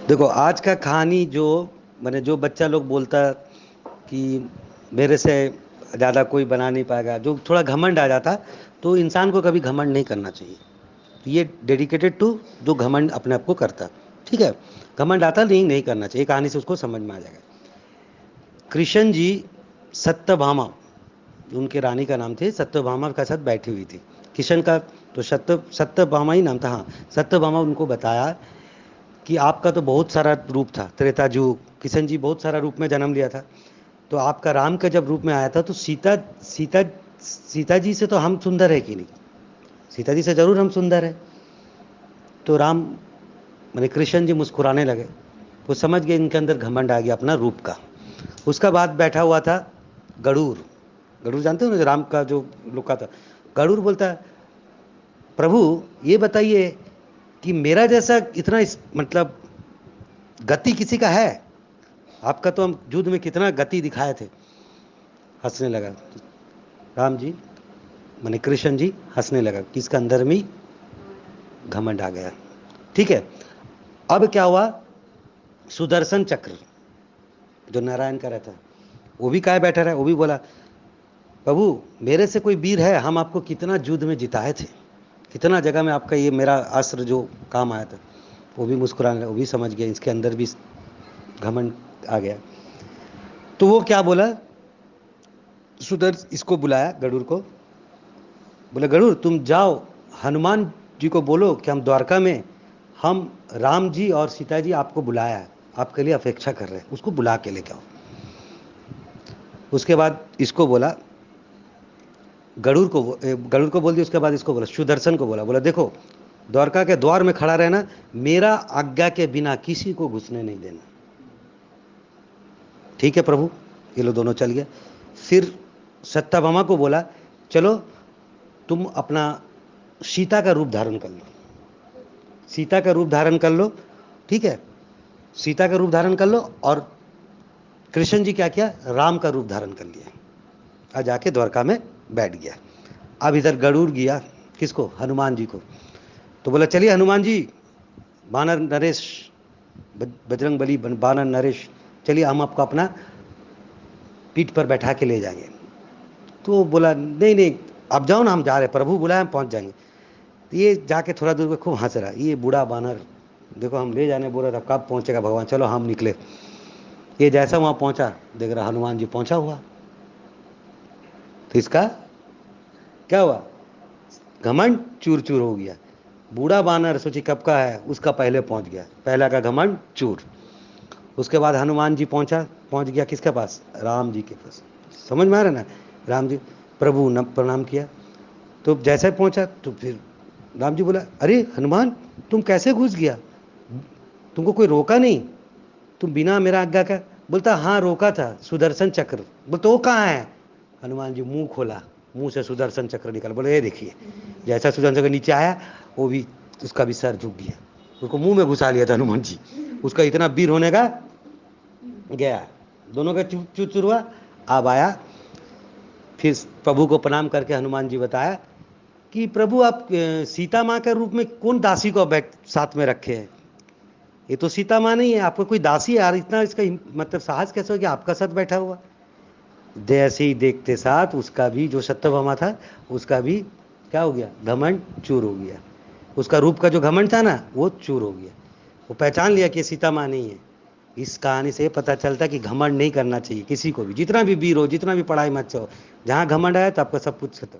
देखो आज का कहानी जो मैंने जो बच्चा लोग बोलता कि मेरे से ज़्यादा कोई बना नहीं पाएगा, जो थोड़ा घमंड आ जाता, तो इंसान को कभी घमंड नहीं करना चाहिए। तो ये डेडिकेटेड टू जो घमंड अपने आप को करता। ठीक है, घमंड आता नहीं करना चाहिए। कहानी से उसको समझ में आ जाएगा। कृष्ण जी सत्यभामा, उनके रानी का नाम थे, सत्यभामा के साथ बैठी हुई थी। किशन का तो सत्यभामा ही नाम था। हाँ, सत्यभामा उनको बताया कि आपका तो बहुत सारा रूप था, त्रेता युग किशन जी बहुत सारा रूप में जन्म लिया था। तो आपका राम का जब रूप में आया था तो सीता सीता जी से तो हम सुंदर है कि नहीं? सीता जी से जरूर हम सुंदर है। तो राम मैंने कृष्ण जी मुस्कुराने लगे। वो समझ गए इनके अंदर घमंड आ गया अपना रूप का। उसका बाद बैठा हुआ था गरुड़। गरुड़ जानते हो ना, जो राम का जो लुका था। गरुड़ बोलता है, प्रभु ये बताइए कि मेरा जैसा इतना मतलब गति किसी का है? आपका तो हम युद्ध में कितना गति दिखाए थे। हंसने लगा राम जी, मैंने कृष्ण जी हंसने लगा कि इसका अंदर में घमंड आ गया। ठीक है, अब क्या हुआ? सुदर्शन चक्र जो नारायण का रहता है, वो भी काय बैठा रहा, वो भी बोला, प्रभु मेरे से कोई वीर है? हम आपको कितना युद्ध में जिताए थे, कितना जगह में आपका ये मेरा अस्त्र जो काम आया था। वो भी मुस्कुराने लगा, वो भी समझ गया इसके अंदर भी घमंड आ गया। तो वो क्या बोला, इसको बुलाया गरुड़ को। बोले गरुड़ तुम जाओ, हनुमान जी को बोलो कि हम द्वारका में, हम राम जी और सीता जी आपको बुलाया है, आपके लिए अपेक्षा कर रहे हैं, उसको बुला के लेके आओ। उसके बाद इसको बोला, गरुड़ को बोल दिया। उसके बाद इसको बोला, सुदर्शन को बोला, बोला देखो द्वारका के द्वार में खड़ा रहना, मेरा आज्ञा के बिना किसी को घुसने नहीं देना। ठीक है प्रभु। ये लोग दोनों चल गए। फिर सत्यभामा को बोला, चलो तुम अपना सीता का रूप धारण कर लो, सीता का रूप धारण कर लो। ठीक है, सीता का रूप धारण कर लो। और कृष्ण जी क्या किया, राम का रूप धारण कर लिया और जाके द्वारका में बैठ गया। अब इधर गरुड़ गया किसको, हनुमान जी को। तो बोला चलिए हनुमान जी, बानर नरेश, बजरंग बली बानर नरेश, चलिए हम आपको अपना पीठ पर बैठा के ले जाएंगे। तो बोला नहीं नहीं, अब जाओ ना, हम जा रहे, प्रभु बुलाए हम पहुंच जाएंगे। तो ये जाके थोड़ा दूर पे खूब हंस रहा, ये बूढ़ा बानर, देखो हम ले जाने बोल रहा था, कब पहुंचेगा भगवान, चलो हम निकले। ये जैसा वहां पहुंचा, देख रहा हनुमान जी पहुंचा हुआ। तो इसका क्या हुआ, घमंड चूर चूर हो गया। बूढ़ा बानर सोची कब का है, उसका पहले पहुंच गया, पहला का घमंड चूर। उसके बाद हनुमान जी पहुंच गया किसके पास, राम जी के पास। समझ में आ रहा ना? राम जी प्रभु न प्रणाम किया। तो जैसे पहुंचा तो फिर राम जी बोला, अरे हनुमान तुम कैसे घुस गया, तुमको कोई रोका नहीं, तुम बिना मेरा आज्ञा का? बोलता हाँ रोका था, सुदर्शन चक्र। बोलते वो कहाँ है? हनुमान जी मुंह खोला, मुंह से सुदर्शन चक्र निकल। बोले ये देखिए, जैसा सुदर्शन चक्र नीचे आया, वो भी उसका भी सर झुक गया, उसको मुंह में घुसा लिया था हनुमान जी। उसका इतना वीर होने का गया, दोनों का चूर चूर हुआ। अब आया, फिर प्रभु को प्रणाम करके हनुमान जी बताया कि प्रभु आप सीता माँ के रूप में कौन दासी को साथ में रखे हैं? ये तो सीता माँ नहीं है, आपको कोई दासी है यार, इतना इसका मतलब साहस कैसे हो गया आपका साथ बैठा हुआ? जैसे ही देखते साथ उसका भी जो सत्यभामा था, उसका भी क्या हो गया, घमंड चूर हो गया। उसका रूप का जो घमंड था ना, वो चूर हो गया। वो पहचान लिया कि सीता माँ नहीं है। इस कहानी से पता चलता कि घमंड नहीं करना चाहिए किसी को भी, जितना भी वीर हो, जितना भी पढ़ाई मत हो, जहाँ घमंड आया तो आपका सब कुछ खत्म।